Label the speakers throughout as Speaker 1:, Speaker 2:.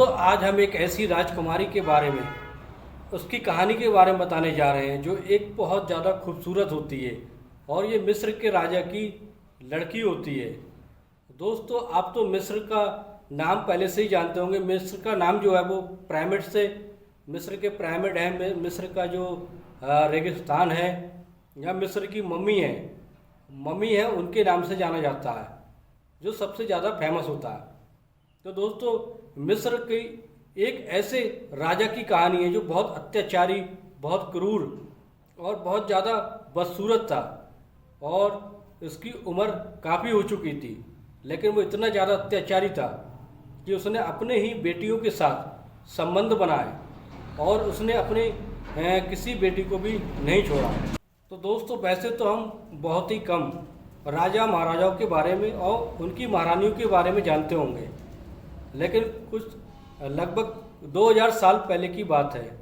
Speaker 1: दोस्तों आज हम एक ऐसी राजकुमारी के बारे में उसकी कहानी के बारे में बताने जा रहे हैं जो एक बहुत ज़्यादा खूबसूरत होती है और ये मिस्र के राजा की लड़की होती है। दोस्तों आप तो मिस्र का नाम पहले से ही जानते होंगे। मिस्र का नाम जो है वो पिरामिड से, मिस्र के पिरामिड है, मिस्र का जो रेगिस्तान है या मिस्र की मम्मी है उनके नाम से जाना जाता है, जो सबसे ज़्यादा फेमस होता है। तो दोस्तों मिस्र की एक ऐसे राजा की कहानी है जो बहुत अत्याचारी, बहुत क्रूर और बहुत ज़्यादा बदसूरत था और इसकी उम्र काफ़ी हो चुकी थी, लेकिन वो इतना ज़्यादा अत्याचारी था कि उसने अपने ही बेटियों के साथ संबंध बनाए और उसने अपने किसी बेटी को भी नहीं छोड़ा। तो दोस्तों वैसे तो हम बहुत ही कम राजा महाराजाओं के बारे में और उनकी महारानियों के बारे में जानते होंगे, लेकिन कुछ लगभग 2000 साल पहले की बात है।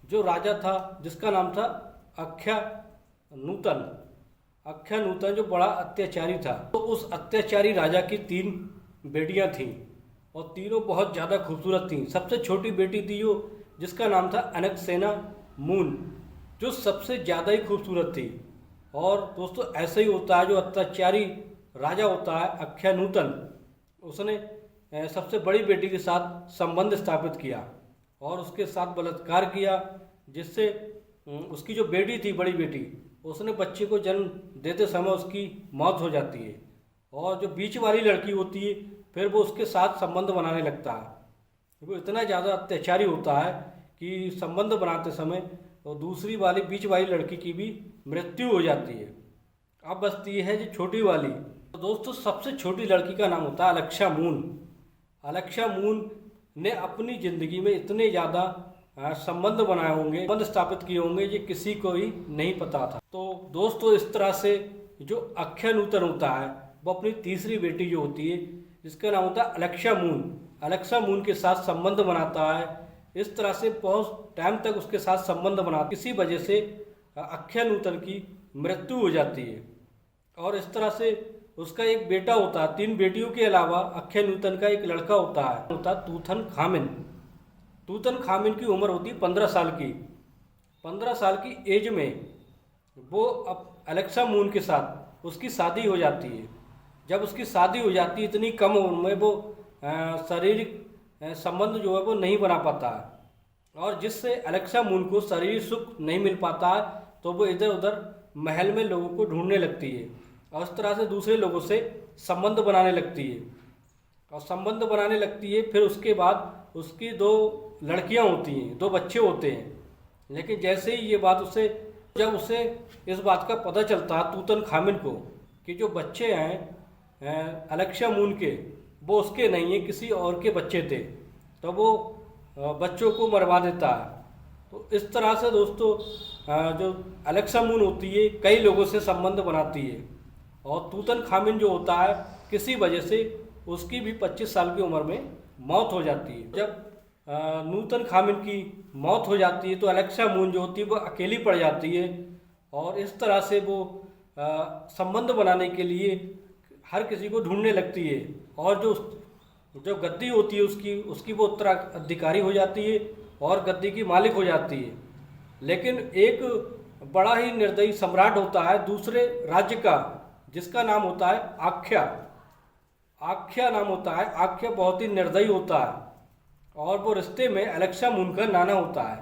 Speaker 1: जो राजा था जिसका नाम था अख्यानूतन, जो बड़ा अत्याचारी था। तो उस अत्याचारी राजा की 3 बेटियां थीं और तीनों बहुत ज़्यादा खूबसूरत थीं। सबसे छोटी बेटी थी जिसका नाम था अनकसेना मून, जो सबसे ज़्यादा ही खूबसूरत थी। और दोस्तों ऐसे ही होता है, जो अत्याचारी राजा होता है अख्यानूतन, उसने सबसे बड़ी बेटी के साथ संबंध स्थापित किया और उसके साथ बलात्कार किया, जिससे उसकी जो बेटी थी, बड़ी बेटी, उसने बच्चे को जन्म देते समय उसकी मौत हो जाती है। और जो बीच वाली लड़की होती है फिर वो उसके साथ संबंध बनाने लगता है। वो इतना ज़्यादा अत्याचारी होता है कि संबंध बनाते समय तो दूसरी वाली बीच वाली लड़की की भी मृत्यु हो जाती है। अब बचती है जो छोटी वाली। तो दोस्तों सबसे छोटी लड़की का नाम होता है अलेक्सा मून ने अपनी ज़िंदगी में इतने ज़्यादा संबंध बनाए होंगे, संबंध स्थापित किए होंगे, ये किसी को ही नहीं पता था। तो दोस्तों इस तरह से जो अख्यानूतन होता है वो अपनी तीसरी बेटी जो होती है, जिसका नाम होता है अलेक्सा मून के साथ संबंध बनाता है। इस तरह से बहुत टाइम तक उसके साथ संबंध बनाता, किसी वजह से अख्यानूतन की मृत्यु हो जाती है। और इस तरह से उसका एक बेटा होता है। 3 बेटियों के अलावा अख्यानूतन का एक लड़का होता है तूतन खामिन की उम्र होती है 15 साल की। 15 साल की एज में वो अब अलेक्सा मून के साथ उसकी शादी हो जाती है। जब उसकी शादी हो जाती है, इतनी कम उम्र में वो शारीरिक संबंध जो है वो नहीं बना पाता है और जिससे अलेक्सा मून को शारीरिक सुख नहीं मिल पाता है, तो वो इधर उधर महल में लोगों को ढूंढने लगती है और इस तरह से दूसरे लोगों से संबंध बनाने लगती है और संबंध बनाने लगती है। फिर उसके बाद उसकी 2 लड़कियां होती हैं, 2 बच्चे होते हैं। लेकिन जैसे ही ये बात जब उसे इस बात का पता चलता है तूतन खामिन को कि जो बच्चे हैं अलेक्सा मून के, वो उसके नहीं है, किसी और के बच्चे थे, तो वो बच्चों को मरवा देता है। तो इस तरह से दोस्तों जो अलेक्सा मून होती है कई लोगों से संबंध बनाती है और तूतन खामिन जो होता है किसी वजह से उसकी भी 25 साल की उम्र में मौत हो जाती है। जब नूतन खामिन की मौत हो जाती है तो अलेक्सा मून जो होती है वो अकेली पड़ जाती है और इस तरह से वो संबंध बनाने के लिए हर किसी को ढूंढने लगती है और जो गद्दी होती है उसकी वो उत्तराधिकारी हो जाती है और गद्दी की मालिक हो जाती है। लेकिन एक बड़ा ही निर्दयी सम्राट होता है दूसरे राज्य का, जिसका नाम होता है आख्या नाम होता है। आख्या बहुत ही निर्दयी होता है और वो रिश्ते में अलेक्सा मून का नाना होता है।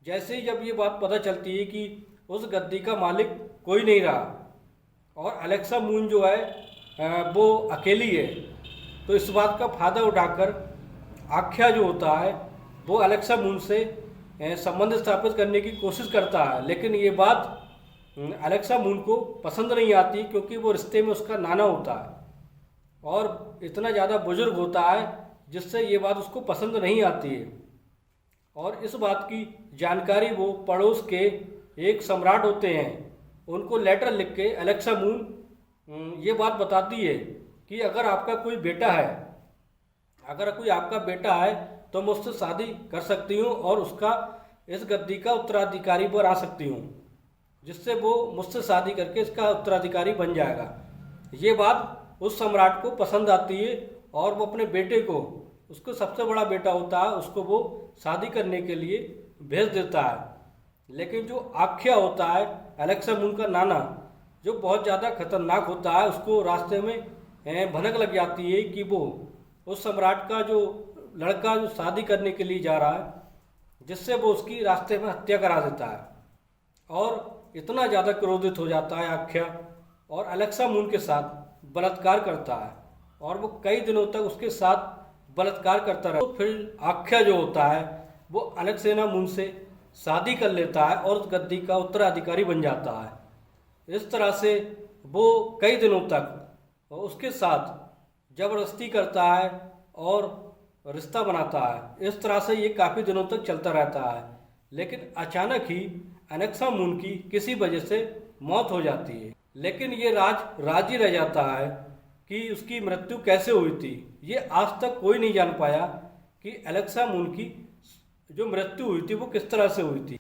Speaker 1: जैसे ही जब ये बात पता चलती है कि उस गद्दी का मालिक कोई नहीं रहा और अलेक्सा मून जो है वो अकेली है, तो इस बात का फ़ायदा उठाकर आख्या जो होता है वो अलेक्सा मून से संबंध स्थापित करने की कोशिश करता है। लेकिन ये बात अलेक्सा मून को पसंद नहीं आती, क्योंकि वो रिश्ते में उसका नाना होता है और इतना ज़्यादा बुजुर्ग होता है जिससे ये बात उसको पसंद नहीं आती है। और इस बात की जानकारी वो पड़ोस के एक सम्राट होते हैं, उनको लेटर लिख के अलेक्सा मून ये बात बताती है कि अगर आपका कोई बेटा है तो मैं उससे शादी कर सकती हूँ और उसका इस गद्दी का उत्तराधिकारी बना सकती हूँ, जिससे वो मुझसे शादी करके इसका उत्तराधिकारी बन जाएगा। ये बात उस सम्राट को पसंद आती है और वो अपने बेटे को उसको सबसे बड़ा बेटा होता है, उसको वो शादी करने के लिए भेज देता है। लेकिन जो आख्या होता है, एलेक्सा मून का नाना, जो बहुत ज़्यादा खतरनाक होता है, उसको रास्ते में भनक लग जाती है कि वो उस सम्राट का जो लड़का जो शादी करने के लिए जा रहा है, जिससे वो उसकी रास्ते में हत्या करा देता है। और इतना ज़्यादा क्रोधित हो जाता है आख्या और एलेक्सा मून के साथ बलात्कार करता है, और वो कई दिनों तक उसके साथ बलात्कार करता रहा। तो फिर आख्या जो होता है वो अलेक्सेना मून से शादी कर लेता है और उस गद्दी का उत्तराधिकारी बन जाता है। इस तरह से वो कई दिनों तक उसके साथ जबरदस्ती करता है और रिश्ता बनाता है। इस तरह से ये काफ़ी दिनों तक चलता रहता है। लेकिन अचानक ही एलेक्सा मून की किसी वजह से मौत हो जाती है। लेकिन ये राज ही रह जाता है कि उसकी मृत्यु कैसे हुई थी। ये आज तक कोई नहीं जान पाया कि एलेक्सा मून की जो मृत्यु हुई थी वो किस तरह से हुई थी।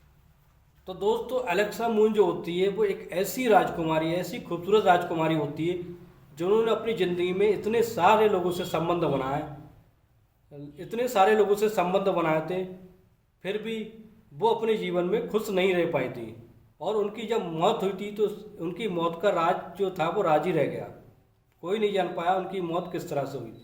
Speaker 1: तो दोस्तों, एलेक्सा मून जो होती है वो एक ऐसी राजकुमारी है, ऐसी खूबसूरत राजकुमारी होती है जिन्होंने अपनी ज़िंदगी में इतने सारे लोगों से संबंध बनाए थे, फिर भी वो अपने जीवन में खुश नहीं रह पाई थी। और उनकी जब मौत हुई थी तो उनकी मौत का राज जो था वो राज ही रह गया। कोई नहीं जान पाया उनकी मौत किस तरह से हुई थी।